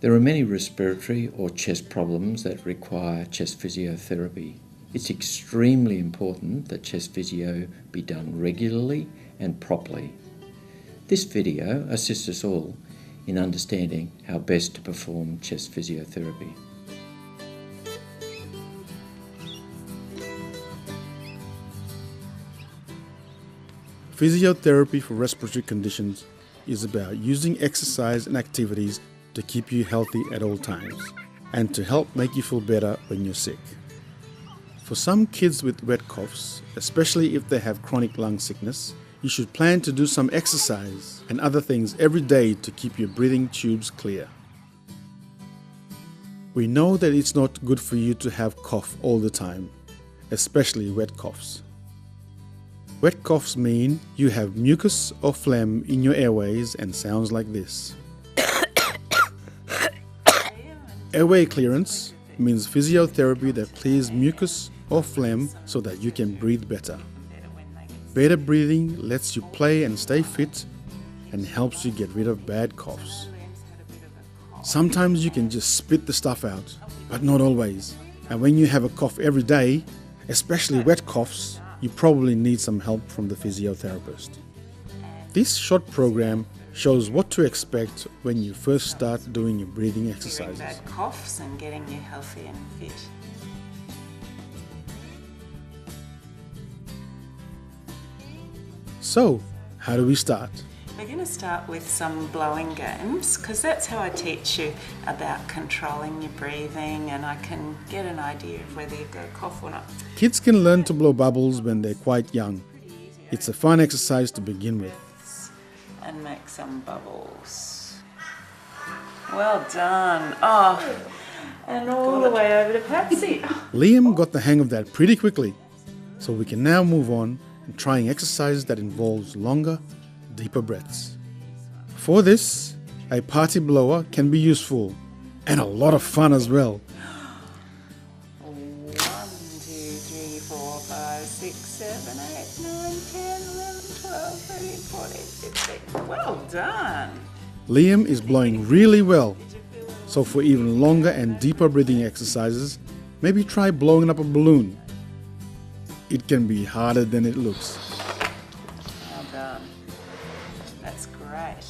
There are many respiratory or chest problems that require chest physiotherapy. It's extremely important that chest physio be done regularly and properly. This video assists us all in understanding how best to perform chest physiotherapy. Physiotherapy for respiratory conditions is about using exercise and activities to keep you healthy at all times and to help make you feel better when you're sick. For some kids with wet coughs, especially if they have chronic lung sickness, you should plan to do some exercise and other things every day to keep your breathing tubes clear. We know that it's not good for you to have cough all the time, especially wet coughs. Wet coughs mean you have mucus or phlegm in your airways and sounds like this. Airway clearance means physiotherapy that clears mucus or phlegm so that you can breathe better. Better breathing lets you play and stay fit and helps you get rid of bad coughs. Sometimes you can just spit the stuff out, but not always. And when you have a cough every day, especially wet coughs, you probably need some help from the physiotherapist. This short program shows what to expect when you first start doing your breathing exercises. Bad coughs and getting you healthy and fit. So, how do we start? We're going to start with some blowing games because that's how I teach you about controlling your breathing, and I can get an idea of whether you've got a cough or not. Kids can learn to blow bubbles when they're quite young. It's a fun exercise to begin with. And make some bubbles. Well done. Oh, and all the way over to Patsy. Liam got the hang of that pretty quickly, so we can now move on and trying exercises that involves longer, deeper breaths. For this, a party blower can be useful and a lot of fun as well. 1, 2, 3, 4, 5, 6, 7, 8, 9, 10, 11, 12, 13, 14, 15. Well done. Liam is blowing really well, so for even longer and deeper breathing exercises, maybe try blowing up a balloon. It can be harder than it looks. Well done. That's great.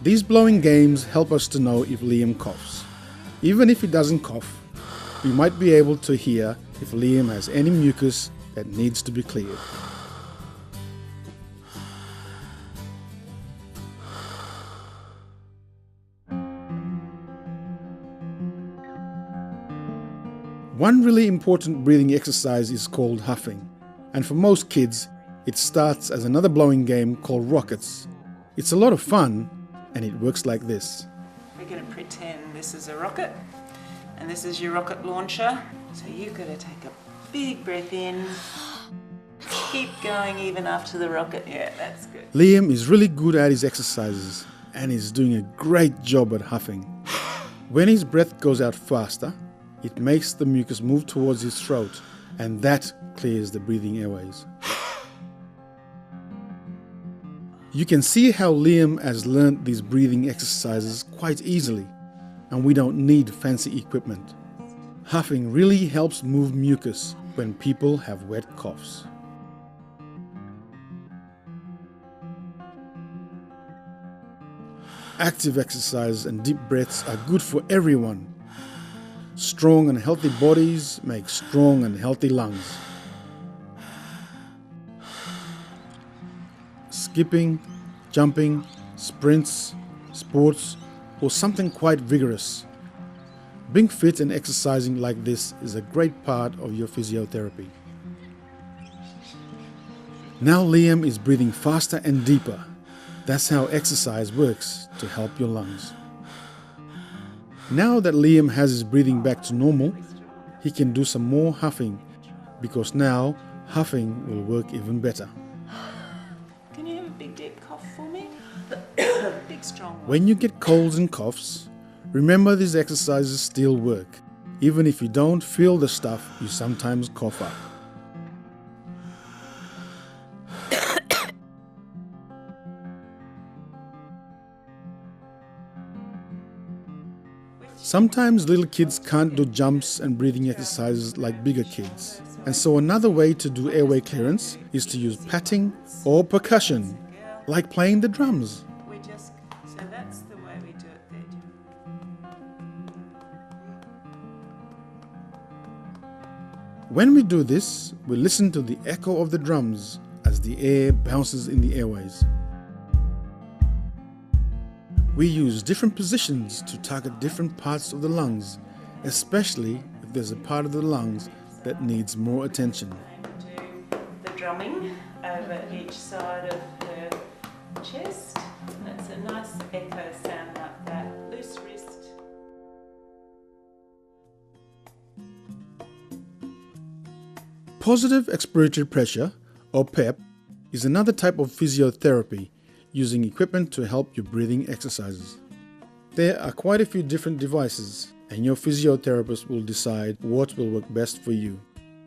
These blowing games help us to know if Liam coughs. Even if he doesn't cough, we might be able to hear if Liam has any mucus that needs to be cleared. One really important breathing exercise is called huffing, and for most kids, it starts as another blowing game called rockets. It's a lot of fun, and it works like this. We're going to pretend this is a rocket, and this is your rocket launcher. So you've got to take a big breath in. Keep going even after the rocket. Yeah, that's good. Liam is really good at his exercises, and is doing a great job at huffing. When his breath goes out faster, it makes the mucus move towards his throat, and that clears the breathing airways. You can see how Liam has learned these breathing exercises quite easily, and we don't need fancy equipment. Huffing really helps move mucus when people have wet coughs. Active exercise and deep breaths are good for everyone. Strong and healthy bodies make strong and healthy lungs. Skipping, jumping, sprints, sports, or something quite vigorous. Being fit and exercising like this is a great part of your physiotherapy. Now Liam is breathing faster and deeper. That's how exercise works to help your lungs. Now that Liam has his breathing back to normal, he can do some more huffing, because now huffing will work even better. Can you have a big deep cough for me? Big strong one. When you get colds and coughs, remember these exercises still work, even if you don't feel the stuff you sometimes cough up. Sometimes little kids can't do jumps and breathing exercises like bigger kids. And so another way to do airway clearance is to use patting or percussion, like playing the drums. So that's the way we do it there. When we do this, we listen to the echo of the drums as the air bounces in the airways. We use different positions to target different parts of the lungs, especially if there's a part of the lungs that needs more attention. And do the drumming over each side of the chest. That's a nice echo sound like that. Loose wrist. Positive expiratory pressure, or PEP, is another type of physiotherapy using equipment to help your breathing exercises. There are quite a few different devices, and your physiotherapist will decide what will work best for you.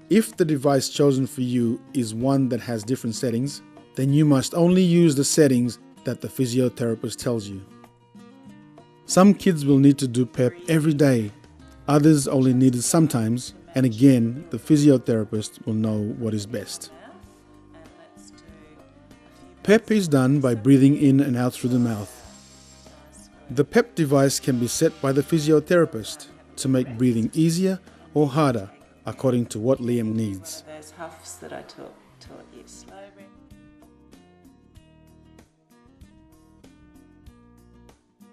If the device chosen for you is one that has different settings, then you must only use the settings that the physiotherapist tells you. Some kids will need to do PEP every day, others only need it sometimes, and again, the physiotherapist will know what is best. PEP is done by breathing in and out through the mouth. The PEP device can be set by the physiotherapist to make breathing easier or harder according to what Liam needs. Those huffs that I taught you slowly.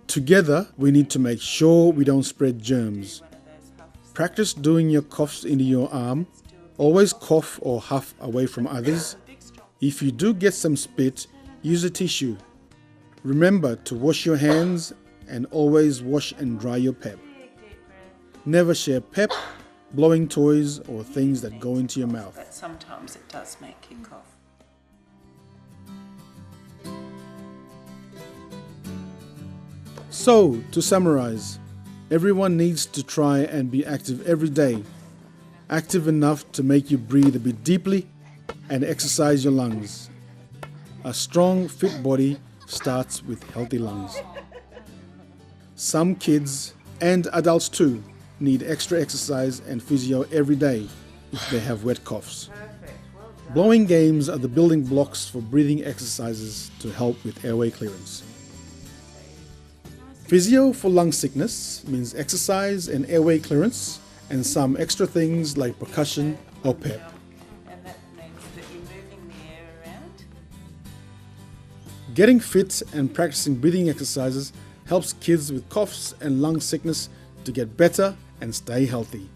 Together, we need to make sure we don't spread germs. Practice doing your coughs into your arm. Always cough or huff away from others. If you do get some spit, use a tissue. Remember to wash your hands and always wash and dry your PEP. Never share PEP, blowing toys, or things that go into your mouth. But sometimes it does make you cough. So, to summarize, everyone needs to try and be active every day. Active enough to make you breathe a bit deeply and exercise your lungs. A strong, fit body starts with healthy lungs. Some kids, and adults too, need extra exercise and physio every day if they have wet coughs. Blowing games are the building blocks for breathing exercises to help with airway clearance. Physio for lung sickness means exercise and airway clearance and some extra things like percussion or PEP. And that means that you're moving the air around. Getting fit and practicing breathing exercises helps kids with coughs and lung sickness to get better and stay healthy.